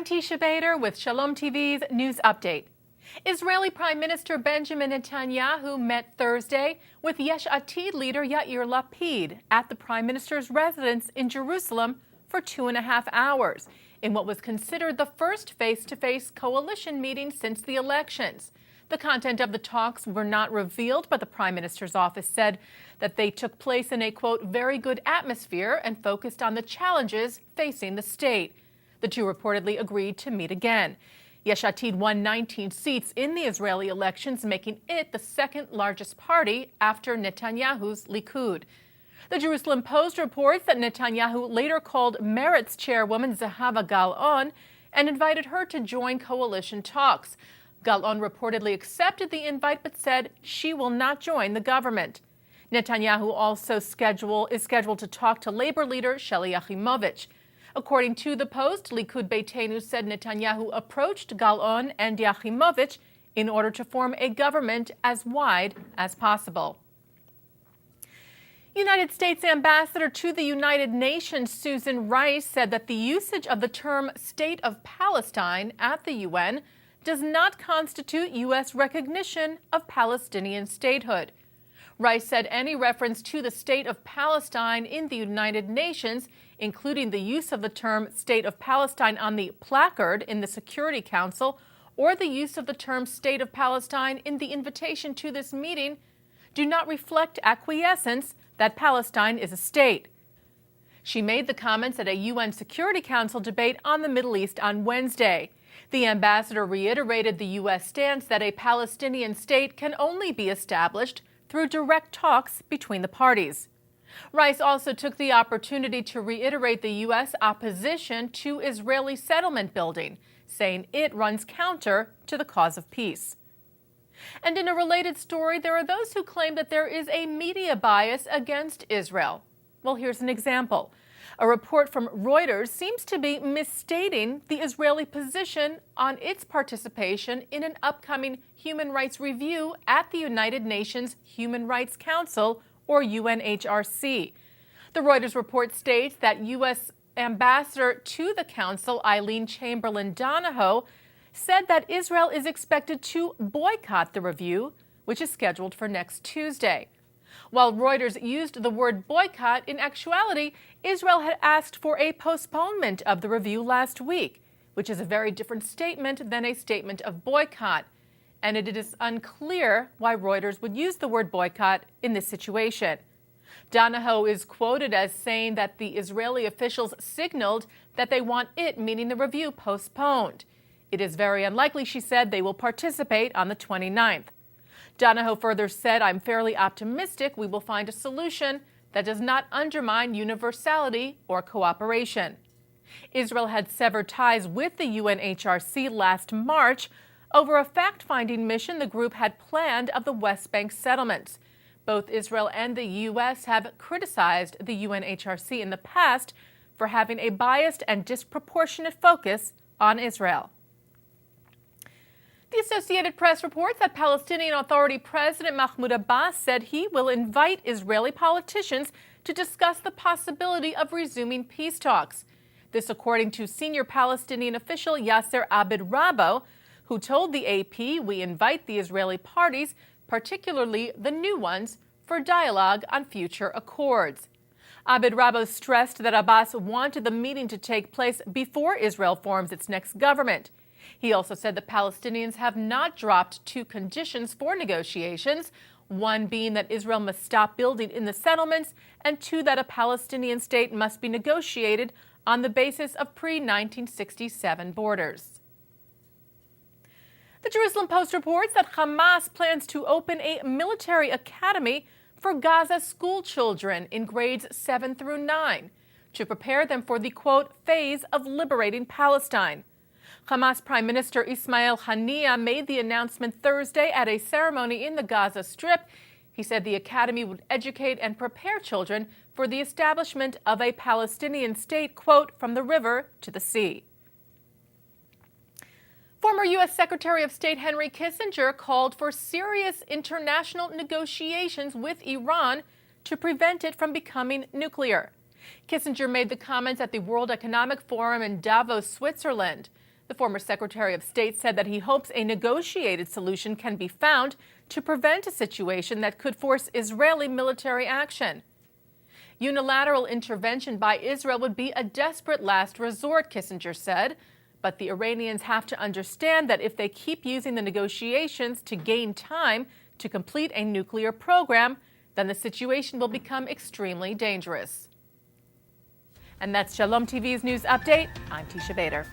I'm Teisha Bader with Shalom TV's News Update. Israeli Prime Minister Benjamin Netanyahu met Thursday with Yesh Atid leader Yair Lapid at the Prime Minister's residence in Jerusalem for 2.5 hours in what was considered the first face-to-face coalition meeting since the elections. The content of the talks were not revealed, but the Prime Minister's office said that they took place in a, quote, very good atmosphere and focused on the challenges facing the state. The two reportedly agreed to meet again. Yesh Atid won 19 seats in the Israeli elections, making it the second largest party after Netanyahu's Likud. The Jerusalem Post reports that Netanyahu later called Meretz chairwoman Zehava Gal'on and invited her to join coalition talks. Gal'on reportedly accepted the invite but said she will not join the government. Netanyahu also is scheduled to talk to labor leader Sheli Yachimovich. According to the Post, Likud Beitenu said Netanyahu approached Gal'on and Yachimovich in order to form a government as wide as possible. United States Ambassador to the United Nations Susan Rice said that the usage of the term State of Palestine at the UN does not constitute U.S. recognition of Palestinian statehood. Rice said any reference to the State of Palestine in the United Nations, including the use of the term State of Palestine on the placard in the Security Council or the use of the term State of Palestine in the invitation to this meeting, do not reflect acquiescence that Palestine is a state. She made the comments at a UN Security Council debate on the Middle East on Wednesday. The ambassador reiterated the U.S. stance that a Palestinian state can only be established through direct talks between the parties. Rice also took the opportunity to reiterate the U.S. opposition to Israeli settlement building, saying it runs counter to the cause of peace. And in a related story, there are those who claim that there is a media bias against Israel. Well, here's an example. A report from Reuters seems to be misstating the Israeli position on its participation in an upcoming human rights review at the United Nations Human Rights Council, or UNHRC. The Reuters report states that U.S. Ambassador to the Council, Eileen Chamberlain-Donahoe, said that Israel is expected to boycott the review, which is scheduled for next Tuesday. While Reuters used the word boycott, in actuality, Israel had asked for a postponement of the review last week, which is a very different statement than a statement of boycott. And it is unclear why Reuters would use the word boycott in this situation. Donahoe is quoted as saying that the Israeli officials signaled that they want it, meaning the review, postponed. It is very unlikely, she said, they will participate on the 29th. Donahoe further said, I'm fairly optimistic we will find a solution that does not undermine universality or cooperation. Israel had severed ties with the UNHRC last March over a fact-finding mission the group had planned of the West Bank settlements. Both Israel and the U.S. have criticized the UNHRC in the past for having a biased and disproportionate focus on Israel. The Associated Press reports that Palestinian Authority President Mahmoud Abbas said he will invite Israeli politicians to discuss the possibility of resuming peace talks. This according to senior Palestinian official Yasser Abed Rabo, who told the AP, we invite the Israeli parties, particularly the new ones, for dialogue on future accords. Abed Rabo stressed that Abbas wanted the meeting to take place before Israel forms its next government. He also said the Palestinians have not dropped two conditions for negotiations, one being that Israel must stop building in the settlements, and two, that a Palestinian state must be negotiated on the basis of pre-1967 borders. The Jerusalem Post reports that Hamas plans to open a military academy for Gaza school children in grades 7 through 9 to prepare them for the, quote, phase of liberating Palestine. Hamas Prime Minister Ismail Haniyeh made the announcement Thursday at a ceremony in the Gaza Strip. He said the academy would educate and prepare children for the establishment of a Palestinian state, quote, from the river to the sea. Former U.S. Secretary of State Henry Kissinger called for serious international negotiations with Iran to prevent it from becoming nuclear. Kissinger made the comments at the World Economic Forum in Davos, Switzerland. The former Secretary of State said that he hopes a negotiated solution can be found to prevent a situation that could force Israeli military action. Unilateral intervention by Israel would be a desperate last resort, Kissinger said. But the Iranians have to understand that if they keep using the negotiations to gain time to complete a nuclear program, then the situation will become extremely dangerous. And that's Shalom TV's news update. I'm Teisha Bader.